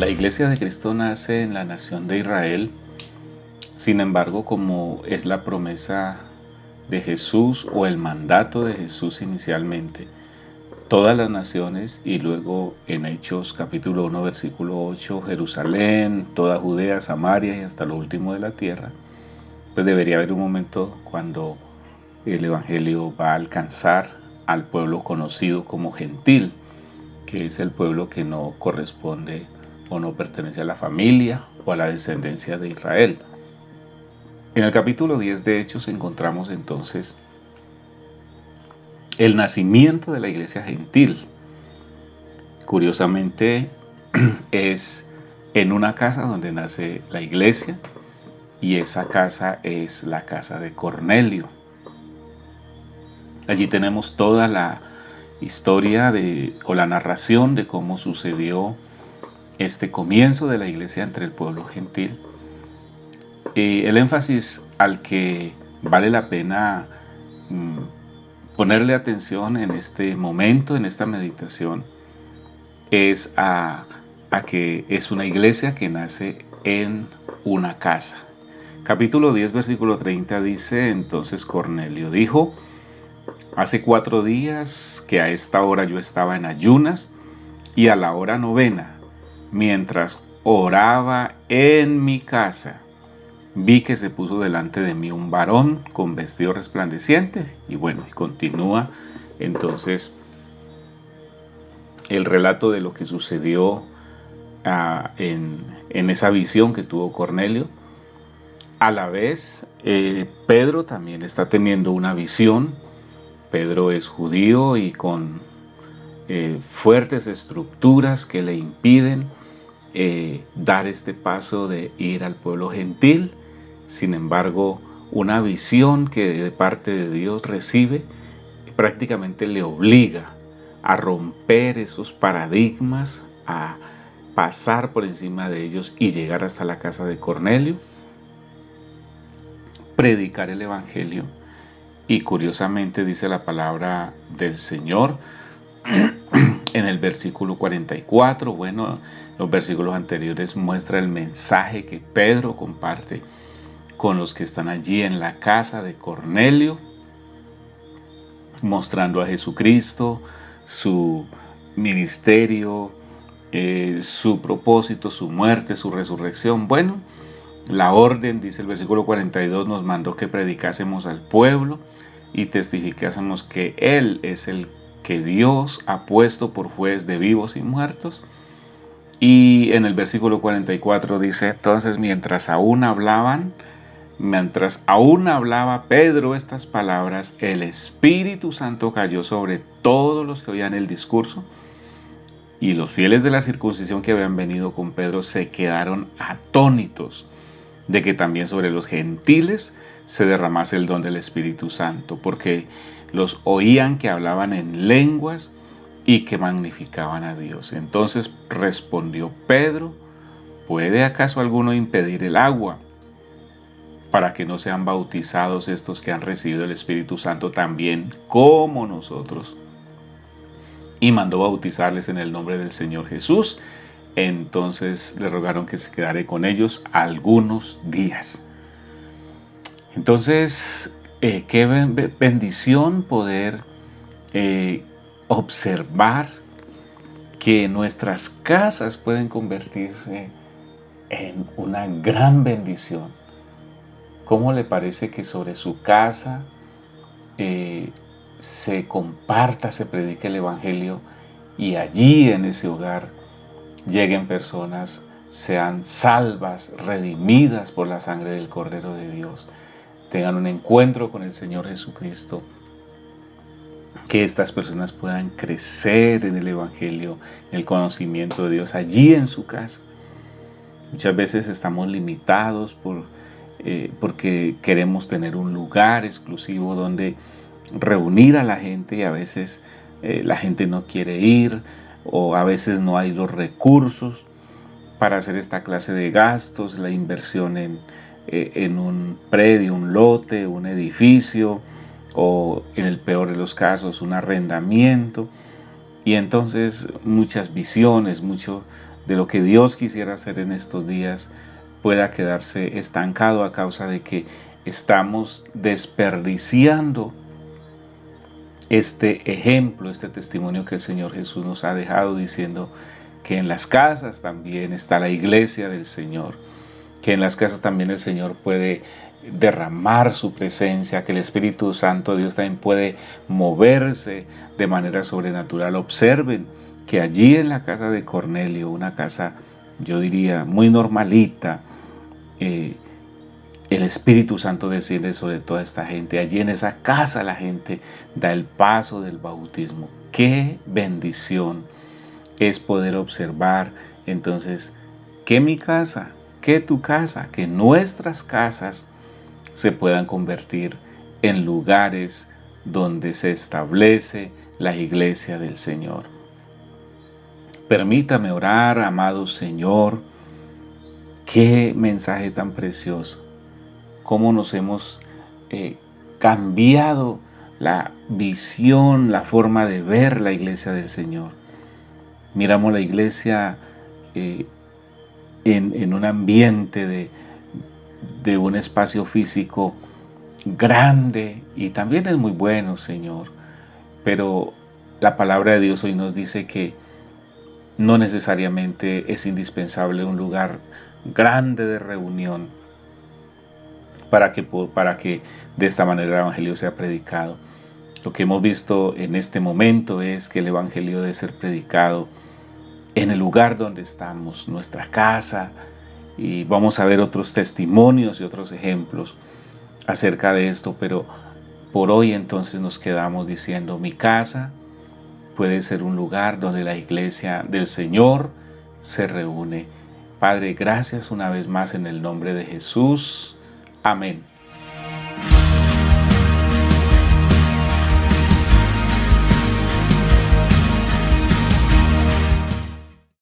La Iglesia de Cristo nace en la nación de Israel. Sin embargo, como es la promesa de Jesús o el mandato de Jesús inicialmente, todas las naciones, y luego en Hechos capítulo 1 versículo 8, Jerusalén, toda Judea, Samaria y hasta lo último de la tierra, pues debería haber un momento cuando el Evangelio va a alcanzar al pueblo conocido como gentil, que es el pueblo que no corresponde o no pertenece a la familia o a la descendencia de Israel. En el capítulo 10 de Hechos encontramos entonces el nacimiento de la iglesia gentil. Curiosamente, es en una casa donde nace la iglesia, y esa casa es la casa de Cornelio. Allí tenemos toda la historia o la narración de cómo sucedió este comienzo de la iglesia entre el pueblo gentil. El énfasis al que vale la pena ponerle atención en este momento, en esta meditación, es a que es una iglesia que nace en una casa. Capítulo 10, versículo 30 dice: entonces Cornelio dijo: hace 4 días que a esta hora yo estaba en ayunas, y a la hora 9, mientras oraba en mi casa, vi que se puso delante de mí un varón con vestido resplandeciente. Y bueno, continúa entonces el relato de lo que sucedió en esa visión que tuvo Cornelio. A la vez, Pedro también está teniendo una visión. Pedro es judío y con fuertes estructuras que le impiden dar este paso de ir al pueblo gentil. Sin embargo, una visión que de parte de Dios recibe prácticamente le obliga a romper esos paradigmas, a pasar por encima de ellos y llegar hasta la casa de Cornelio, predicar el evangelio. Y curiosamente dice la palabra del Señor en el versículo 44, bueno, los versículos anteriores muestra el mensaje que Pedro comparte con los que están allí en la casa de Cornelio, mostrando a Jesucristo, su ministerio, su propósito, su muerte, su resurrección. Bueno, la orden, dice el versículo 42, nos mandó que predicásemos al pueblo y testificásemos que Él es el que Dios ha puesto por juez de vivos y muertos. Y en el versículo 44 dice: entonces mientras aún hablaba Pedro estas palabras, el Espíritu Santo cayó sobre todos los que oían el discurso, y los fieles de la circuncisión que habían venido con Pedro se quedaron atónitos de que también sobre los gentiles se derramase el don del Espíritu Santo, porque los oían que hablaban en lenguas y que magnificaban a Dios. Entonces respondió Pedro: ¿puede acaso alguno impedir el agua para que no sean bautizados estos que han recibido el Espíritu Santo también como nosotros? Y mandó bautizarles en el nombre del Señor Jesús. Entonces le rogaron que se quedara con ellos algunos días. Entonces, qué bendición poder observar que nuestras casas pueden convertirse en una gran bendición. ¿Cómo le parece que sobre su casa se comparta, se predique el evangelio, y allí en ese hogar lleguen personas, sean salvas, redimidas por la sangre del Cordero de Dios, tengan un encuentro con el Señor Jesucristo, que estas personas puedan crecer en el evangelio, en el conocimiento de Dios allí en su casa? Muchas veces estamos limitados porque queremos tener un lugar exclusivo donde reunir a la gente, y a veces la gente no quiere ir, o a veces no hay los recursos para hacer esta clase de gastos, la inversión en un predio, un lote, un edificio, o en el peor de los casos un arrendamiento. Y entonces muchas visiones, de lo que Dios quisiera hacer en estos días pueda quedarse estancado a causa de que estamos desperdiciando este ejemplo, este testimonio que el Señor Jesús nos ha dejado, diciendo que en las casas también está la iglesia del Señor, que en las casas también el Señor puede derramar su presencia, que el Espíritu Santo de Dios también puede moverse de manera sobrenatural. Observen que allí en la casa de Cornelio, una casa, yo diría, muy normalita, el Espíritu Santo desciende sobre toda esta gente. Allí en esa casa la gente da el paso del bautismo. ¡Qué bendición es poder observar entonces que mi casa, que tu casa, que nuestras casas se puedan convertir en lugares donde se establece la iglesia del Señor? Permítame orar, amado Señor. Qué mensaje tan precioso. Cómo nos hemos cambiado la visión, la forma de ver la iglesia del Señor. Miramos la iglesia en un ambiente de un espacio físico grande, y también es muy bueno, Señor, pero la palabra de Dios hoy nos dice que no necesariamente es indispensable un lugar grande de reunión para que de esta manera el Evangelio sea predicado. Lo que hemos visto en este momento es que el Evangelio debe ser predicado en el lugar donde estamos, nuestra casa, y vamos a ver otros testimonios y otros ejemplos acerca de esto, pero por hoy entonces nos quedamos diciendo: mi casa puede ser un lugar donde la iglesia del Señor se reúne. Padre, gracias una vez más en el nombre de Jesús. Amén.